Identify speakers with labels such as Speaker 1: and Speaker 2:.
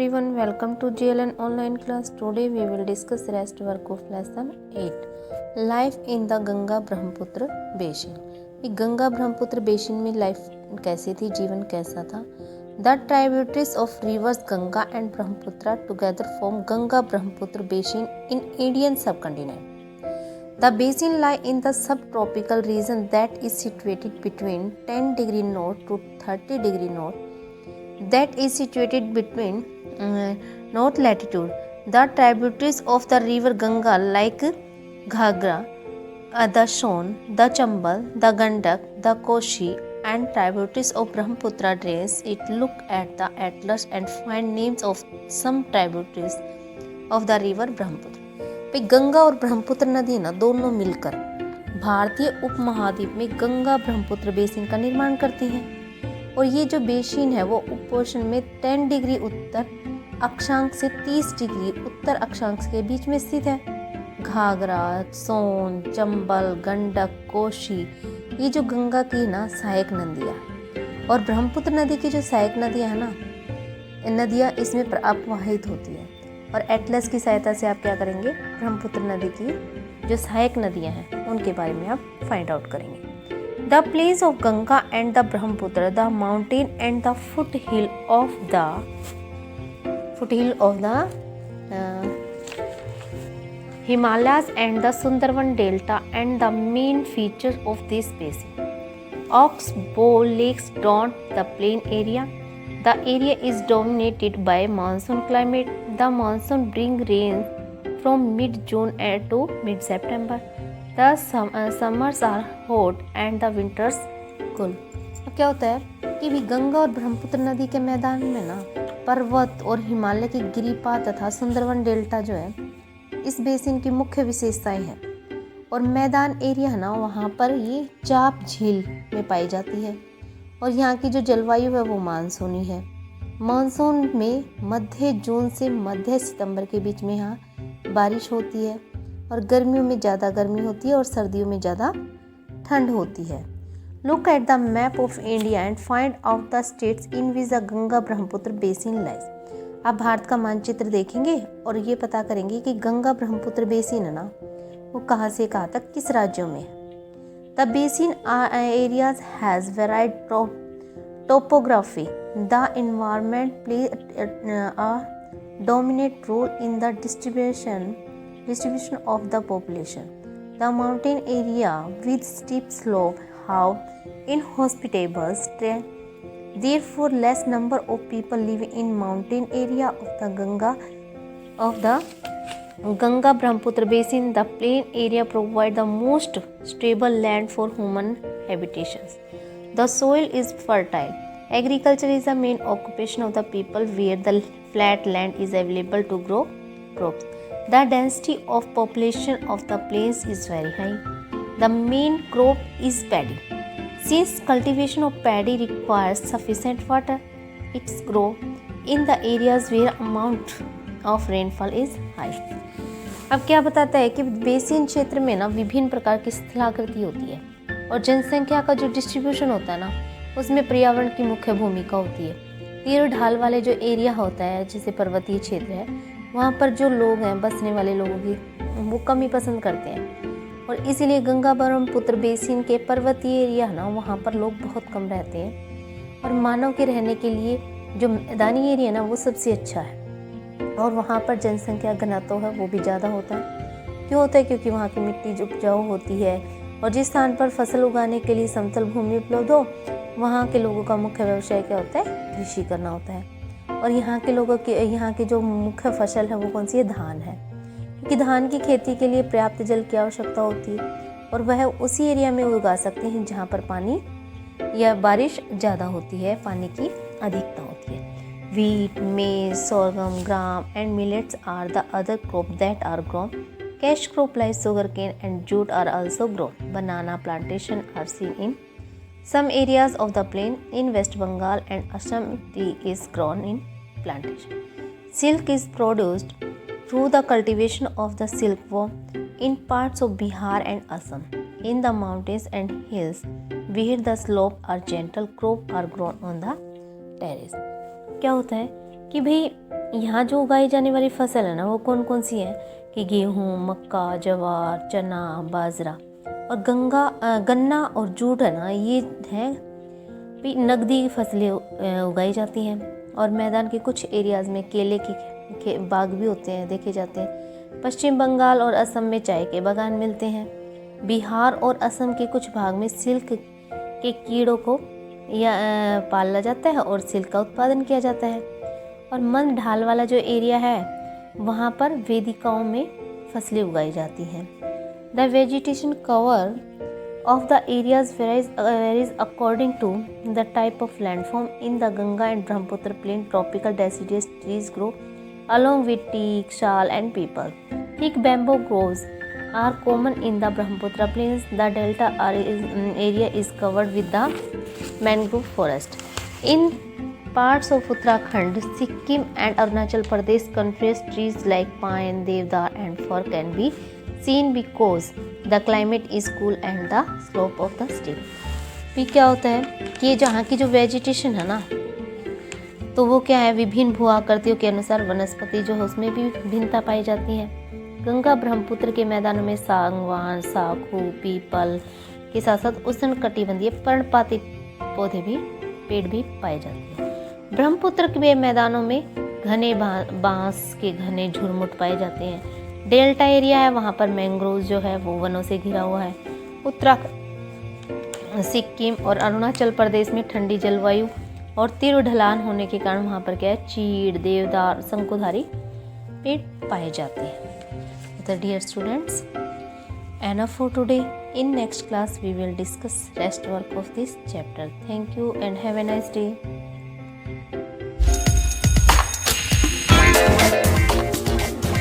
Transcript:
Speaker 1: everyone, welcome to GLN online class. Today we will discuss rest work of lesson 8. Life in the Ganga Brahmaputra Basin. Ganga Brahmaputra basin में life कैसी थी, जीवन कैसा था. The tributaries of reverse Ganga and Brahmaputra together form Ganga Brahmaputra basin in Indian subcontinent. The basin lie in the subtropical region that is situated between 10 degree north to 30 degree north. That is situated between north latitude. The tributaries of the river Ganga like Ghagra, the Son, the Chambal, the Gandak, the Koshi and tributaries of Brahmaputra drains it. Look at the atlas and find names of some tributaries of the river Brahmaputra. Ganga और ब्रह्मपुत्र नदी ना दोनों मिलकर भारतीय उपमहाद्वीप में Ganga Brahmaputra basin का निर्माण करती हैं. और ये जो बेसिन है वो उपोष्ण में 10 डिग्री उत्तर अक्षांश से 30 डिग्री उत्तर अक्षांश के बीच में स्थित है. घाघरा, सोन, चंबल, गंडक, कोशी ये जो गंगा की ना सहायक नदियाँ और ब्रह्मपुत्र नदी की जो सहायक नदियाँ है ना, नदियाँ इसमें अपवाहित होती है. और एटलस की सहायता से आप क्या करेंगे, ब्रह्मपुत्र नदी की जो सहायक नदियां हैं उनके बारे में आप फाइंड आउट करेंगे. The plains of Ganga and the Brahmaputra, the mountain and the foot hill of the Himalayas and the Sundarban delta and the main features of this basin. Oxbow lakes dot the plain area. The area is dominated by monsoon climate. The monsoon bring rains from mid-June to mid-September. The summers are hot and the winters cool. अब क्या होता है कि भी गंगा और ब्रह्मपुत्र नदी के मैदान में ना पर्वत और हिमालय की गिरिपात तथा सुंदरवन डेल्टा जो है इस बेसिन की मुख्य विशेषताएं हैं. और मैदान एरिया है ना वहाँ पर ये चाप झील में पाई जाती है. और यहाँ की जो जलवायु है वो मानसूनी है. मानसून में मध्य जून से मध्य सितंबर के बीच में यहाँ बारिश होती है. और गर्मियों में ज़्यादा गर्मी होती है और सर्दियों में ज़्यादा ठंड होती है. Look at the map of India and find out the states in which the Ganga Brahmaputra basin lies. आप भारत का मानचित्र देखेंगे और ये पता करेंगे कि गंगा ब्रह्मपुत्र बेसिन है ना वो कहाँ से कहाँ तक किस राज्यों में है. The basin areas has varied topography. The environment plays a dominant role in the distribution of the population. The mountain area with steep slope have inhospitable terrain. Therefore, less number of people live in mountain area of the Ganga Brahmaputra basin. The plain area provide the most stable land for human habitations. The soil is fertile. Agriculture is the main occupation of the people where the flat land is available to grow crops. The density of population of the plains is very high. The main crop is paddy. Since cultivation of paddy requires sufficient water, it's grow in the areas where amount of rainfall is high. अब क्या बताता है कि basin क्षेत्र में ना विभिन्न प्रकार की स्थलाकृति होती है और जनसंख्या का जो डिस्ट्रीब्यूशन होता है ना उसमें पर्यावरण की मुख्य भूमिका होती है. तीर ढाल वाले जो एरिया होता है जैसे पर्वतीय क्षेत्र है वहाँ पर जो लोग हैं बसने वाले लोगों की वो कम ही पसंद करते हैं. और इसीलिए गंगा ब्रह्मपुत्र बेसिन के पर्वतीय एरिया है ना वहाँ पर लोग बहुत कम रहते हैं. और मानव के रहने के लिए जो मैदानी एरिया ना वो सबसे अच्छा है. और वहाँ पर जनसंख्या घनत्व है वो भी ज़्यादा होता है. क्यों होता है? क्योंकि वहाँ की मिट्टी उपजाऊ होती है. और जिस स्थान पर फसल उगाने के लिए समतल भूमि उपलब्ध हो वहाँ के लोगों का मुख्य व्यवसाय क्या होता है? कृषि करना होता है. और यहाँ की जो मुख्य फसल है वो कौन सी है? धान है. क्योंकि धान की खेती के लिए पर्याप्त जल की आवश्यकता होती है और वह उसी एरिया में उगा सकते हैं जहाँ पर पानी या बारिश ज़्यादा होती है, पानी की अधिकता होती है. Wheat, maize, sorghum, gram and millets are the other crops that are grown. Cash crop like sugarcane and jute are also grown. Banana plantation are seen in some areas of the plain. In West Bengal and Assam, tea is grown in plantation. Silk is produced through the cultivation of the silkworm in parts of Bihar and Assam. In the mountains and hills where the slopes are gentle, crops are grown on the terrace. क्या होता है कि भाई यहाँ जो उगाई जाने वाली फसल है ना वो कौन कौन सी है कि गेहूँ, मक्का, ज्वार, चना, बाजरा और गन्ना और जूट है ना, ये है भी नकदी फसलें उगाई जाती हैं। और मैदान के कुछ एरियाज़ में केले के बाग भी होते हैं, देखे जाते हैं। पश्चिम बंगाल और असम में चाय के बागान मिलते हैं। बिहार और असम के कुछ भाग में सिल्क के कीड़ों को पाला जाता है और सिल्क का उत्पादन किया जाता है। और मंद ढाल वाला जो एरिया है वहाँ पर वेदिकाओं में फसलें उगाई जाती हैं। The vegetation cover of the areas varies according to the type of landform. In the Ganga and Brahmaputra plain, tropical deciduous trees grow along with teak, shal and peepal. Thick bamboo groves are common in the Brahmaputra plains. The delta area is covered with the mangrove forest. In parts of Uttarakhand, Sikkim and Arunachal Pradesh, countries trees like pine, devdar and fir can be seen because the climate is cool and the slope of the steep. भी क्या होता है कि जहाँ की जो vegetation है ना, तो वो क्या है, विभिन्न भू आकृतियों के अनुसार वनस्पति जो है उसमें भी भिन्नता पाई जाती है। गंगा ब्रह्मपुत्र के मैदानों में सागवान, साखू, पीपल के साथ साथ उष्णकटिबंधीय पर्णपाती पौधे भी पेड़ भी पाए जाते हैं। ब्रह्मपुत्र के मैदानों में घने बांस के घने झुरमुट पाए जाते हैं। डेल्टा एरिया है, वहाँ पर मैंग्रोव जो है वो वनों से घिरा हुआ है। उत्तराखंड, सिक्किम और अरुणाचल प्रदेश में ठंडी जलवायु और तीव्र ढलान होने के कारण वहाँ पर क्या है, चीड़, देवदार, शंकुधारी पेड़ पाए जाते हैं। तो dear students, enough for today. In next class we will discuss rest work of this chapter. Thank you and have a nice day.